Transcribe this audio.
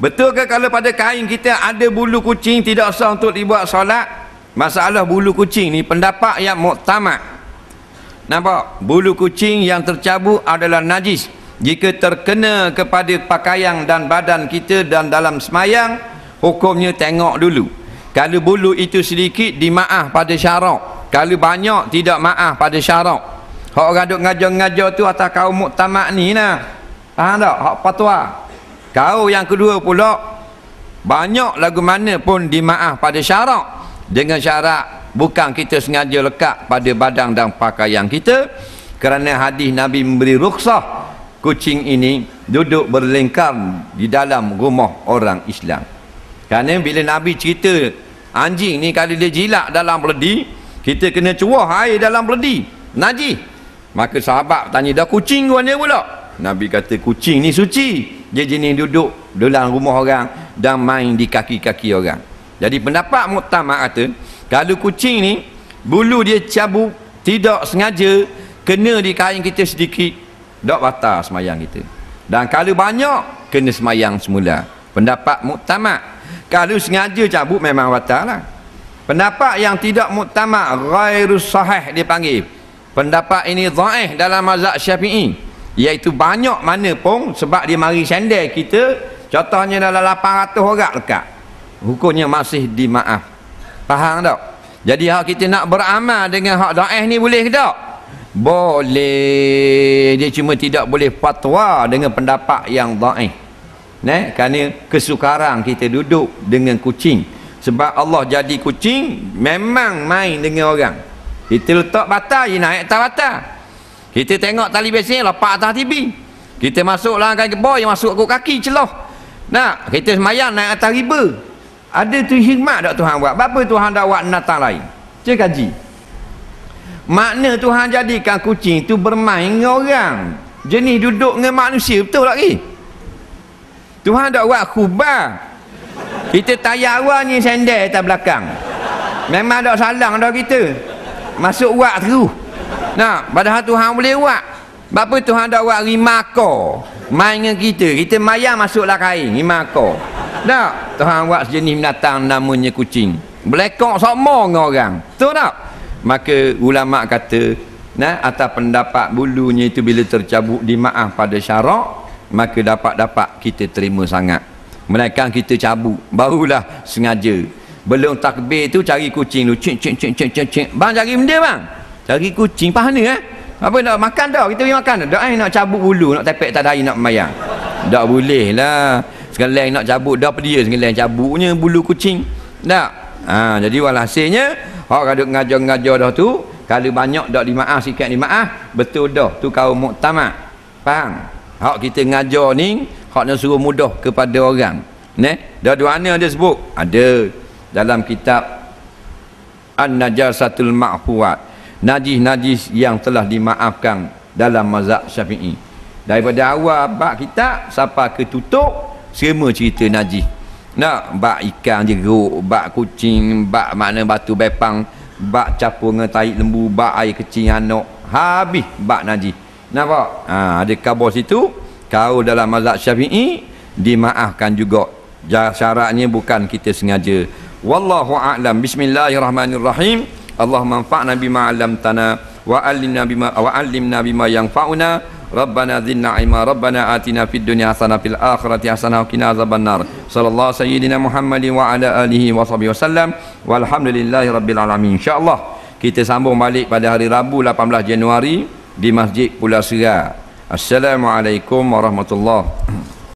Betul ke kalau pada kain kita ada bulu kucing tidak sah untuk dibuat solat? Masalah bulu kucing ni pendapat yang muktamad. Nampak? Bulu kucing yang tercabut adalah najis. Jika terkena kepada pakaian dan badan kita dan dalam semayang, hukumnya tengok dulu. Kalau bulu itu sedikit, dimaaf pada syarak. Kalau banyak, tidak maaf pada syarak. Hak orang duk ngajar-ngajar tu atas kaum muktamad ni lah. Faham tak? Hak fatwa. Kau yang kedua pula, banyak lagu mana pun dimaaf pada syarak. Dengan syarat bukan kita sengaja lekat pada badan dan pakaian kita, kerana hadis Nabi memberi rukhsah kucing ini duduk berlingkar di dalam rumah orang Islam. Kerana bila Nabi cerita anjing ni kalau dia jilat dalam beledi, kita kena cuah air dalam beledi, najis. Maka sahabat tanya, dah kucing ke mana pula? Nabi kata kucing ni suci. Dia jenis duduk dalam rumah orang dan main di kaki-kaki orang. Jadi pendapat muktamad kata, kalau kucing ni bulu dia cabut tidak sengaja kena di kain kita sedikit, tak batal semayang kita. Dan kalau banyak, kena semayang semula. Pendapat muktamad. Kalau sengaja cabut memang batal lah. Pendapat yang tidak muktamad, ghairus sahih dia panggil. Pendapat ini dhaif dalam mazhab Syafi'i. Iaitu banyak mana pun, sebab dia mari sandal kita, contohnya dalam 800 orang lekat, hukumnya masih dimaaf. Faham tak? Jadi hak kita nak beramal dengan hak dhaif ni boleh ke tak? Boleh. Dia cuma tidak boleh fatwa dengan pendapat yang dhaif. Kerana kesukaran kita duduk dengan kucing. Sebab Allah jadi kucing memang main dengan orang. Kita letak batal je naik tak batal. Kita tengok tali besen lepak atas TV. Kita masuk dalam kaki boy, masuk ke kaki celah. Nak kita semayang naik atas riba. Ada tu hikmat tak Tuhan buat? Apa Tuhan dah buat natang lain? Cik kaji. Makna Tuhan jadikan kucing tu bermain dengan orang. Jenis duduk dengan manusia, betul tak lagi? Tuhan dah buat khubah. Kita tayar awal ni sandal atas belakang. Memang tak salang dah kita. Masuk buat terus. Nah, padahal Tuhan boleh buat. Bapa Tuhan dah buat rimako main dengan kita. Kita mayang masuklah kain rimako. Tak, Tuhan buat sejenis binatang namanya kucing. Belekok sama dengan orang. Betul tak? Maka ulama kata, atas pendapat bulunya itu bila tercabut dimaaf pada syarak, maka dapat kita terima sangat. Melainkan kita cabut, barulah sengaja. Belum takbir tu cari kucing tu, cik. Bang cari benda bang. Cari kucing pahana apa nak makan dah, kita pergi makan dah. Nak cabut bulu, nak tepek tak dahi nak mayang. Tak boleh lah. Sekalian nak cabut dah dia sekalian cabutnya bulu kucing. Tak. Jadi walhasilnya hak kaduk ngajar-ngajar dah tu, kalau banyak dak dimaaf, sikit dimaaf, betul dah tu kaum muktamad. Faham? Hak kita ngajar ni hak nak suruh mudah kepada orang. Dah dua mana dia sebut? Ada dalam kitab An-Najasatul Ma'fuwat. Najis-najis yang telah dimaafkan dalam mazhab Syafi'i. Daripada awal bab kitab sampai ke tutup, semua cerita najis. Nak bab ikan jeruk, bab kucing, bab makna batu bepang, bab capur dengan tahi lembu, bab air kecil anak, habis bab najis. Nampak? Ada khabar situ, kau dalam mazhab Syafi'i dimaafkan juga. Syaratnya bukan kita sengaja. Wallahu a'lam. Bismillahirrahmanirrahim. Allahumma anfa'na bima 'allamtana wa 'allimna bima yanfa'una. Rabbana zidna ilma. Rabbana atina fid dunya hasanah fil akhirati hasanah wa qina azabannar. Sallallahu sayyidina Muhammadin wa ala alihi wa sahbihi wasallam. Walhamdulillahi rabbil alamin. Insyaallah kita sambung balik pada hari Rabu 18 Januari di Masjid Pulau Serar. Assalamualaikum warahmatullahi